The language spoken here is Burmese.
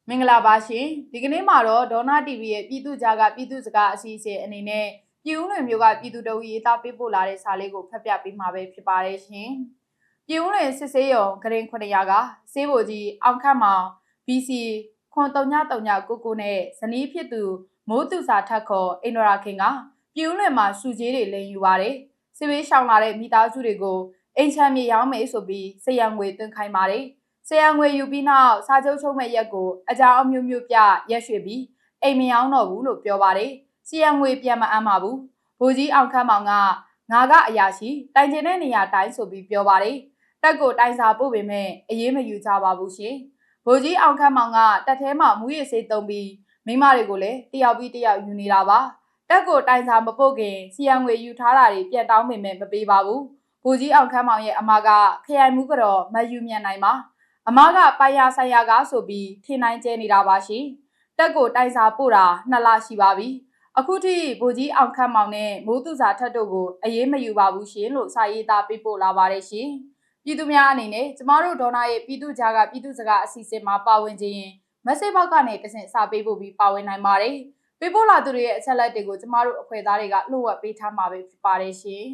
မင်္ဂလာပါရှင်ဒီကနေ့မှာတော့ဒေါနာ TV ရဲ့ပြည်သူ့ကြားကပြည်သူ့စကားအစီအစဉ်အနေနဲ့ပြည်ဦးလွင်မျိုးကပြည်သူတို့ရေးသားပေးပို့လာတဲ့စာလေးကိုဖတ်ပြပေးမှာပဲဖြစ်ပါတယ်ရှင်ပြည်ဦးလွင်စစ်ဆေးရုံဂရင်900ကစေးဘိုကြီးအောင်ခတ်မောင် BC 9339နဲ့ဇနီးဖြစ်သူမိုးသူစာထက်ခေါ်အိန္ဒရာခင်ကပြည်ဦးလွင်မှာစုကြီးတွေလိန်ယူပါတယ်စစ်ဘေးရှောင်လာတဲ့မိသားစုတွေကိုအိမ်ချမ်းမြေရောင်းမယ်ဆိုပြီးစရံငွေသွင်းခိုင်းပါတယ်ဆရာငွေယူပြီးနောက်စာချုပ်ချုပ်မဲ့ရက်ကိုအကြောင်းအမျိုးမျိုးပြရက်ရွှေပြီးအိမ်မရောတော့ဘူးလို့ပြောပါတယ်။ဆရာငွေပြန်မအမ်းပါဘူး။ဗိုလ်ကြီးအောင်ခန့်မောင်ကငါကအရာရှိတိုင်ကျင်တဲ့နေရာတိုင်းဆိုပြီးပြောပါတယ်။တက်ကိုတိုင်စာပို့ပေမဲ့အေးမယူကြပါဘူးရှင်။ဗိုလ်ကြီးအောင်ခန့်မောင်ကတက်ထဲမှာမူရည်စေးသုံးပြီးမိမတွေကိုလည်းတယောက်ပြီးတယောက်ယူနေတာပါ။တက်ကိုတိုင်စာမပို့ခင်ဆရာငွေယူထားတာတွေပြတ်တောင်းပေမဲ့မပေးပါဘူး။ဗိုလ်ကြီးအောင်ခန့်မောင်ရဲ့အမကခရိုင်မှုကတော့မယူမြန်နိုင်ပါအမကပိုင်ရဆိုင်ရကားဆိုပြီးထင်နိုင်ကျဲနေတာပါရှင်တက်ကိုတိုင်စာပို့တာ2လရှိပါပြီအခုထိဗိုလ်ကြီးအောင်ခန့်မောင်နဲ့မိုးသူစာထက်တို့ကိုအေးမယူပါဘူးရှင်လို့စာရေးသားပေးပို့လာပါတယ်ရှင်ပြည်သူများအနေနဲ့ကျမတို့ဒေါနာရဲ့ပြည်သူ့ကြားကပြည်သူ့စကားအစီအစဉ်မှာပါဝင်ခြင်းရင် message box ကနေတဆင့်စာပေးပို့ပြီးပါဝင်နိုင်ပါတယ်ပေးပို့လာသူတွေရဲ့အချက်အလက်တွေကိုကျမတို့အဖွဲ့သားတွေကလှုပ်ဝက်ပေးထားမှာပဲဖြစ်ပါတယ်ရှင်